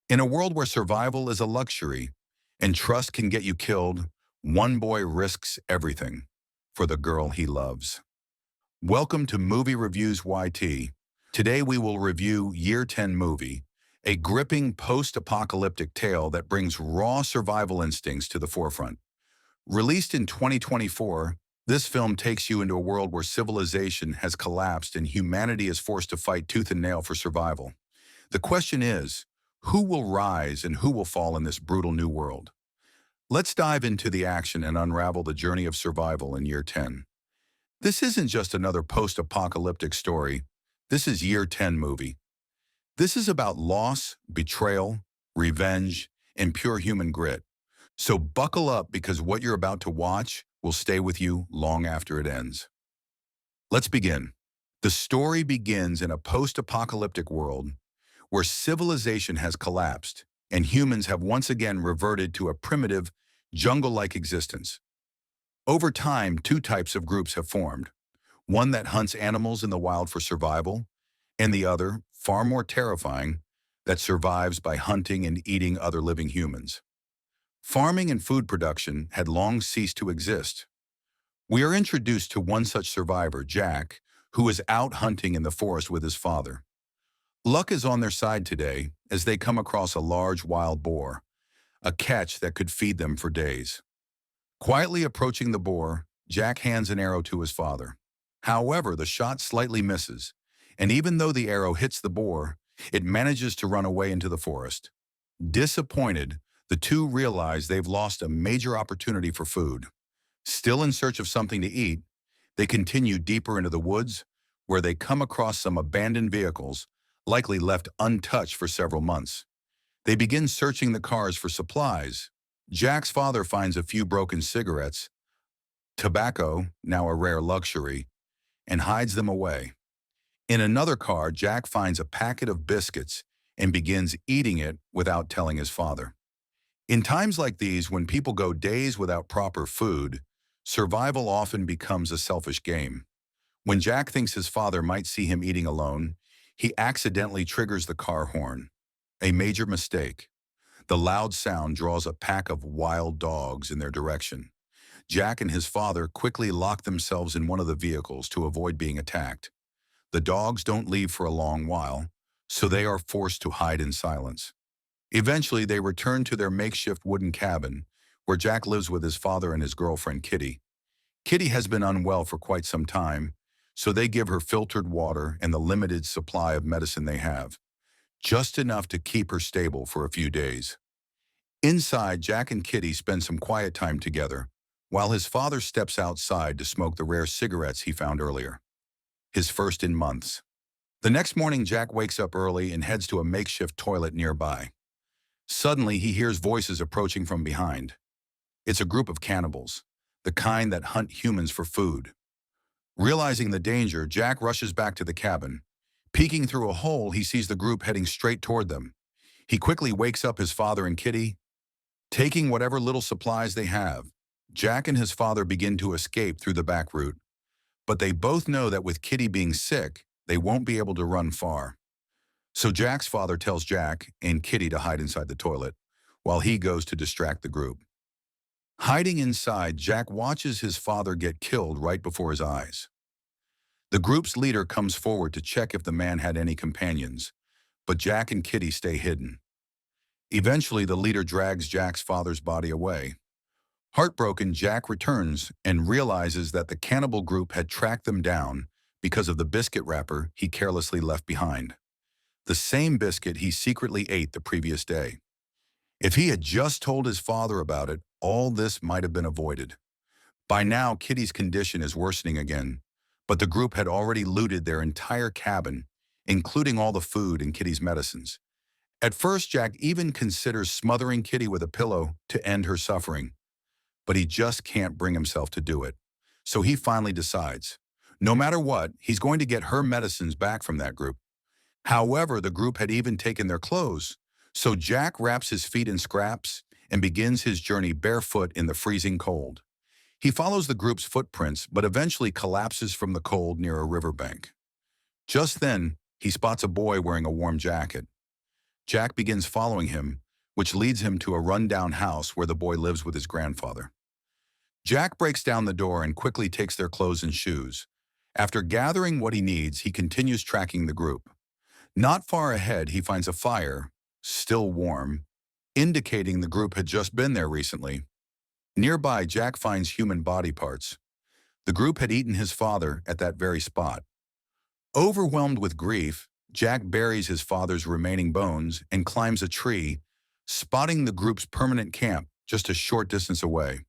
In a world where survival is a luxury and trust can get you killed, one boy risks everything for the girl he loves. Welcome to Movie Reviews YT. Today we will review Year 10 movie, a gripping post-apocalyptic tale that brings raw survival instincts to the forefront. Released in 2024, this film takes you into a world where civilization has collapsed and humanity is forced to fight tooth and nail for survival. The question is, who will rise and who will fall in this brutal new world? Let's dive into the action and unravel the journey of survival in Year 10. This isn't just another post-apocalyptic story. This is Year 10 movie. This is about loss, betrayal, revenge, and pure human grit. So buckle up because what you're about to watch will stay with you long after it ends. Let's begin. The story begins in a post-apocalyptic world where civilization has collapsed and humans have once again reverted to a primitive, jungle-like existence. Over time, two types of groups have formed. One that hunts animals in the wild for survival, and the other, far more terrifying, that survives by hunting and eating other living humans. Farming and food production had long ceased to exist. We are introduced to one such survivor, Jack, who is out hunting in the forest with his father. Luck is on their side today as they come across a large wild boar, a catch that could feed them for days. Quietly approaching the boar, Jack hands an arrow to his father. However, the shot slightly misses, and even though the arrow hits the boar, it manages to run away into the forest. Disappointed, the two realize they've lost a major opportunity for food. Still in search of something to eat, they continue deeper into the woods, where they come across some abandoned vehicles, likely left untouched for several months. They begin searching the cars for supplies. Jack's father finds a few broken cigarettes, tobacco, now a rare luxury, and hides them away. In another car, Jack finds a packet of biscuits and begins eating it without telling his father. In times like these, when people go days without proper food, survival often becomes a selfish game. When Jack thinks his father might see him eating alone, he accidentally triggers the car horn. A major mistake. The loud sound draws a pack of wild dogs in their direction. Jack and his father quickly lock themselves in one of the vehicles to avoid being attacked. The dogs don't leave for a long while, so they are forced to hide in silence. Eventually, they return to their makeshift wooden cabin, where Jack lives with his father and his girlfriend, Kitty. Kitty has been unwell for quite some time, so they give her filtered water and the limited supply of medicine they have, just enough to keep her stable for a few days. Inside, Jack and Kitty spend some quiet time together, while his father steps outside to smoke the rare cigarettes he found earlier. His first in months. The next morning, Jack wakes up early and heads to a makeshift toilet nearby. Suddenly, he hears voices approaching from behind. It's a group of cannibals, the kind that hunt humans for food. Realizing the danger, Jack rushes back to the cabin. Peeking through a hole, he sees the group heading straight toward them. He quickly wakes up his father and Kitty. Taking whatever little supplies they have, Jack and his father begin to escape through the back route. But they both know that with Kitty being sick, they won't be able to run far. So Jack's father tells Jack and Kitty to hide inside the toilet, while he goes to distract the group. Hiding inside, Jack watches his father get killed right before his eyes. The group's leader comes forward to check if the man had any companions, but Jack and Kitty stay hidden. Eventually, the leader drags Jack's father's body away. Heartbroken, Jack returns and realizes that the cannibal group had tracked them down because of the biscuit wrapper he carelessly left behind. The same biscuit he secretly ate the previous day. If he had just told his father about it, all this might have been avoided. By now, Kitty's condition is worsening again, but the group had already looted their entire cabin, including all the food and Kitty's medicines. At first, Jack even considers smothering Kitty with a pillow to end her suffering, but he just can't bring himself to do it. So he finally decides, no matter what, he's going to get her medicines back from that group. However, the group had even taken their clothes, so Jack wraps his feet in scraps and begins his journey barefoot in the freezing cold. He follows the group's footprints, but eventually collapses from the cold near a riverbank. Just then, he spots a boy wearing a warm jacket. Jack begins following him, which leads him to a run-down house where the boy lives with his grandfather. Jack breaks down the door and quickly takes their clothes and shoes. After gathering what he needs, he continues tracking the group. Not far ahead, he finds a fire, still warm, indicating the group had just been there recently. Nearby, Jack finds human body parts. The group had eaten his father at that very spot. Overwhelmed with grief, Jack buries his father's remaining bones and climbs a tree, spotting the group's permanent camp just a short distance away.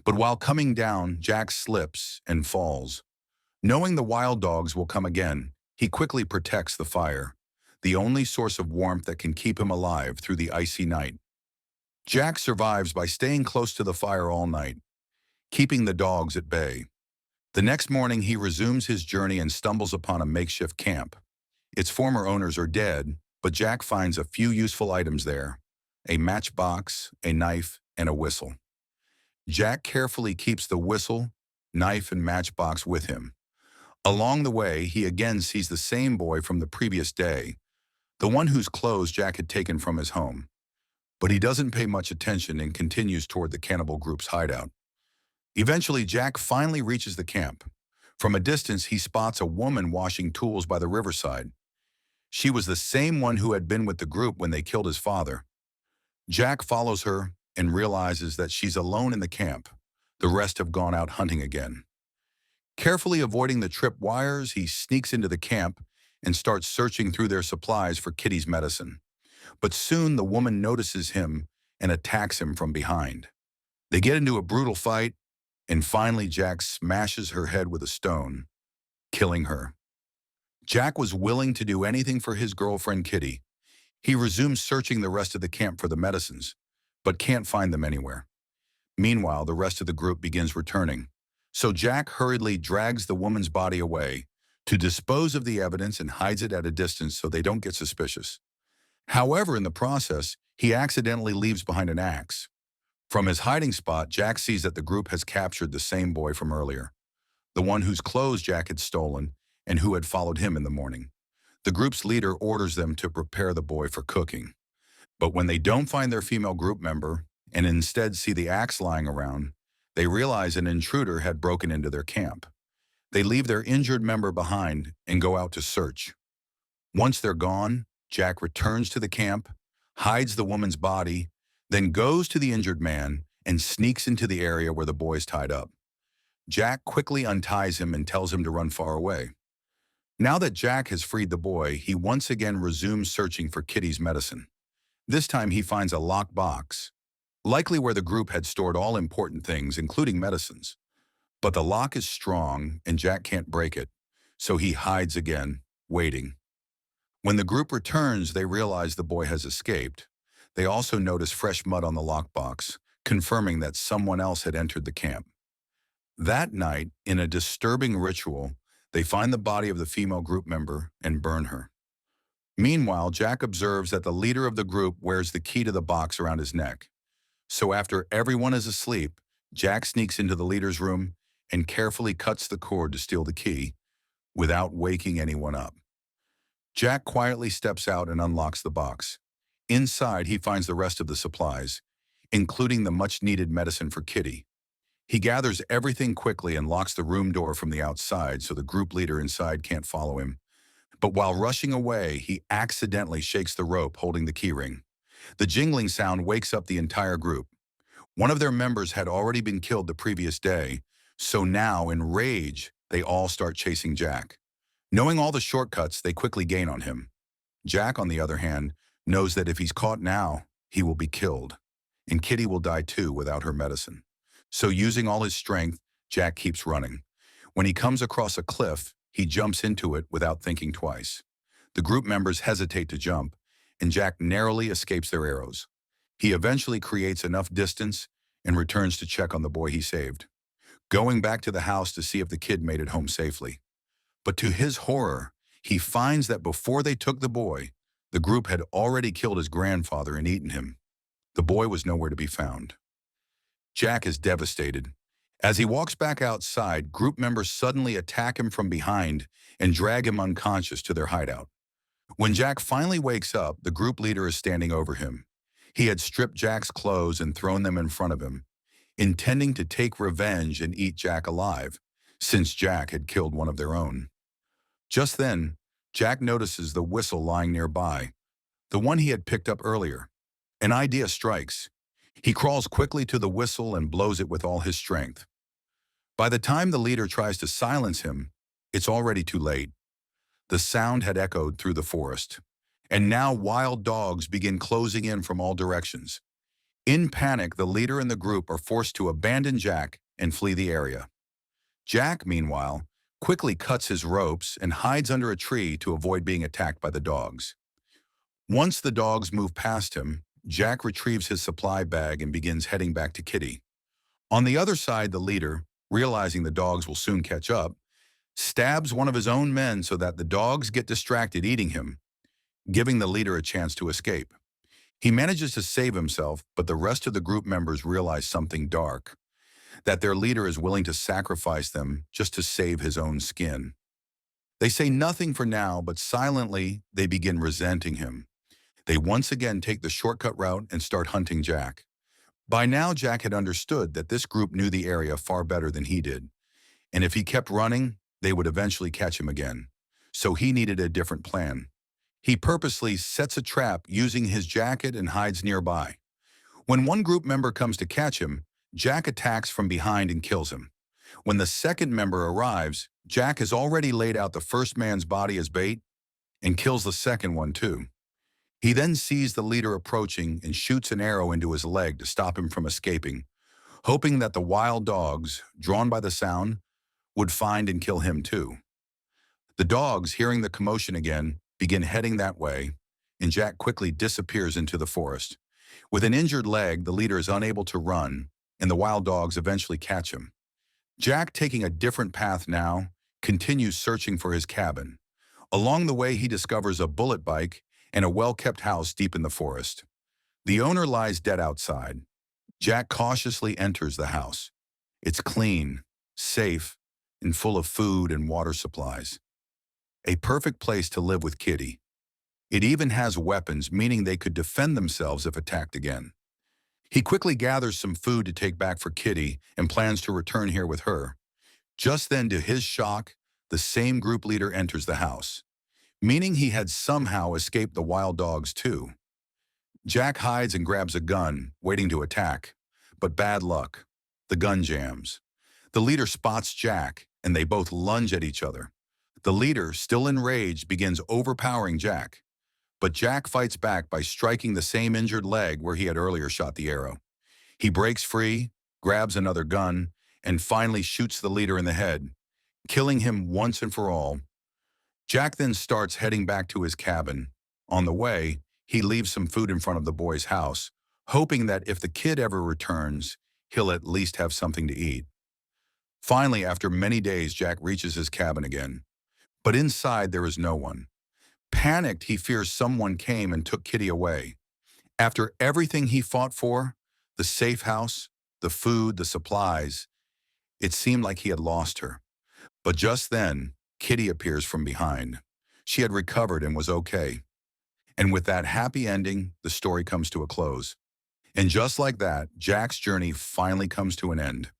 But while coming down, Jack slips and falls. Knowing the wild dogs will come again, he quickly protects the fire, the only source of warmth that can keep him alive through the icy night. Jack survives by staying close to the fire all night, keeping the dogs at bay. The next morning, he resumes his journey and stumbles upon a makeshift camp. Its former owners are dead, but Jack finds a few useful items there: a matchbox, a knife, and a whistle. Jack carefully keeps the whistle, knife, and matchbox with him. Along the way, he again sees the same boy from the previous day, the one whose clothes Jack had taken from his home. But he doesn't pay much attention and continues toward the cannibal group's hideout. Eventually, Jack finally reaches the camp. From a distance, he spots a woman washing tools by the riverside. She was the same one who had been with the group when they killed his father. Jack follows her and realizes that she's alone in the camp. The rest have gone out hunting again. Carefully avoiding the trip wires, he sneaks into the camp and starts searching through their supplies for Kitty's medicine. But soon the woman notices him and attacks him from behind. They get into a brutal fight, and finally Jack smashes her head with a stone, killing her. Jack was willing to do anything for his girlfriend Kitty. He resumes searching the rest of the camp for the medicines, but can't find them anywhere. Meanwhile, the rest of the group begins returning. So Jack hurriedly drags the woman's body away to dispose of the evidence and hides it at a distance so they don't get suspicious. However, in the process, he accidentally leaves behind an axe. From his hiding spot, Jack sees that the group has captured the same boy from earlier, the one whose clothes Jack had stolen and who had followed him in the morning. The group's leader orders them to prepare the boy for cooking. But when they don't find their female group member and instead see the axe lying around, they realize an intruder had broken into their camp. They leave their injured member behind and go out to search. Once they're gone, Jack returns to the camp, hides the woman's body, then goes to the injured man and sneaks into the area where the boy's tied up. Jack quickly unties him and tells him to run far away. Now that Jack has freed the boy, he once again resumes searching for Kitty's medicine. This time he finds a locked box, likely where the group had stored all important things, including medicines. But the lock is strong and Jack can't break it, so he hides again, waiting. When the group returns, they realize the boy has escaped. They also notice fresh mud on the lockbox, confirming that someone else had entered the camp. That night, in a disturbing ritual, they find the body of the female group member and burn her. Meanwhile, Jack observes that the leader of the group wears the key to the box around his neck. So after everyone is asleep, Jack sneaks into the leader's room and carefully cuts the cord to steal the key without waking anyone up. Jack quietly steps out and unlocks the box. Inside, he finds the rest of the supplies, including the much-needed medicine for Kitty. He gathers everything quickly and locks the room door from the outside so the group leader inside can't follow him. But while rushing away, he accidentally shakes the rope holding the keyring. The jingling sound wakes up the entire group. One of their members had already been killed the previous day, so now, in rage, they all start chasing Jack. Knowing all the shortcuts, they quickly gain on him. Jack, on the other hand, knows that if he's caught now, he will be killed, and Kitty will die too without her medicine. So using all his strength, Jack keeps running. When he comes across a cliff, he jumps into it without thinking twice. The group members hesitate to jump, and Jack narrowly escapes their arrows. He eventually creates enough distance and returns to check on the boy he saved, going back to the house to see if the kid made it home safely. But to his horror, he finds that before they took the boy, the group had already killed his grandfather and eaten him. The boy was nowhere to be found. Jack is devastated. As he walks back outside, group members suddenly attack him from behind and drag him unconscious to their hideout. When Jack finally wakes up, the group leader is standing over him. He had stripped Jack's clothes and thrown them in front of him, intending to take revenge and eat Jack alive, since Jack had killed one of their own. Just then, Jack notices the whistle lying nearby, the one he had picked up earlier. An idea strikes. He crawls quickly to the whistle and blows it with all his strength. By the time the leader tries to silence him, it's already too late. The sound had echoed through the forest, and now wild dogs begin closing in from all directions. In panic, the leader and the group are forced to abandon Jack and flee the area. Jack, meanwhile, quickly cuts his ropes and hides under a tree to avoid being attacked by the dogs. Once the dogs move past him, Jack retrieves his supply bag and begins heading back to Kitty. On the other side, the leader, realizing the dogs will soon catch up, stabs one of his own men so that the dogs get distracted eating him, giving the leader a chance to escape. He manages to save himself, but the rest of the group members realize something dark, that their leader is willing to sacrifice them just to save his own skin. They say nothing for now, but silently they begin resenting him. They once again take the shortcut route and start hunting Jack. By now, Jack had understood that this group knew the area far better than he did, and if he kept running, they would eventually catch him again. So he needed a different plan. He purposely sets a trap using his jacket and hides nearby. When one group member comes to catch him, Jack attacks from behind and kills him. When the second member arrives, Jack has already laid out the first man's body as bait and kills the second one too. He then sees the leader approaching and shoots an arrow into his leg to stop him from escaping, hoping that the wild dogs, drawn by the sound, would find and kill him too. The dogs, hearing the commotion again, begin heading that way, and Jack quickly disappears into the forest. With an injured leg, the leader is unable to run, and the wild dogs eventually catch him. Jack, taking a different path now, continues searching for his cabin. Along the way, he discovers a bullet bike and a well-kept house deep in the forest. The owner lies dead outside. Jack cautiously enters the house. It's clean, safe, and full of food and water supplies. A perfect place to live with Kitty. It even has weapons, meaning they could defend themselves if attacked again. He quickly gathers some food to take back for Kitty and plans to return here with her. Just then, to his shock, the same group leader enters the house, meaning he had somehow escaped the wild dogs too. Jack hides and grabs a gun, waiting to attack, but bad luck. The gun jams. The leader spots Jack, and they both lunge at each other. The leader, still enraged, begins overpowering Jack, but Jack fights back by striking the same injured leg where he had earlier shot the arrow. He breaks free, grabs another gun, and finally shoots the leader in the head, killing him once and for all. Jack then starts heading back to his cabin. On the way, he leaves some food in front of the boy's house, hoping that if the kid ever returns, he'll at least have something to eat. Finally, after many days, Jack reaches his cabin again. But inside, there is no one. Panicked, he fears someone came and took Kitty away. After everything he fought for, the safe house, the food, the supplies, it seemed like he had lost her. But just then, Kitty appears from behind. She had recovered and was okay. And with that happy ending, the story comes to a close. And just like that, Jack's journey finally comes to an end.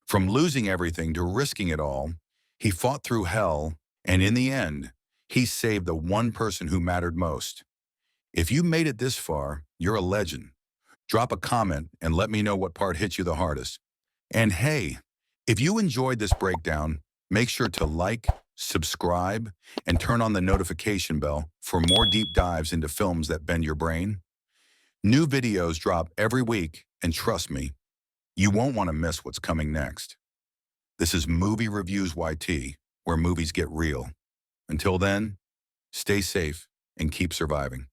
From losing everything to risking it all, he fought through hell, and in the end, he saved the one person who mattered most. If you made it this far, you're a legend. Drop a comment and let me know what part hit you the hardest. And hey, if you enjoyed this breakdown, make sure to like, subscribe, and turn on the notification bell for more deep dives into films that bend your brain. New videos drop every week, and trust me, you won't want to miss what's coming next. This is Movie Reviews YT, where movies get real. Until then, stay safe and keep surviving.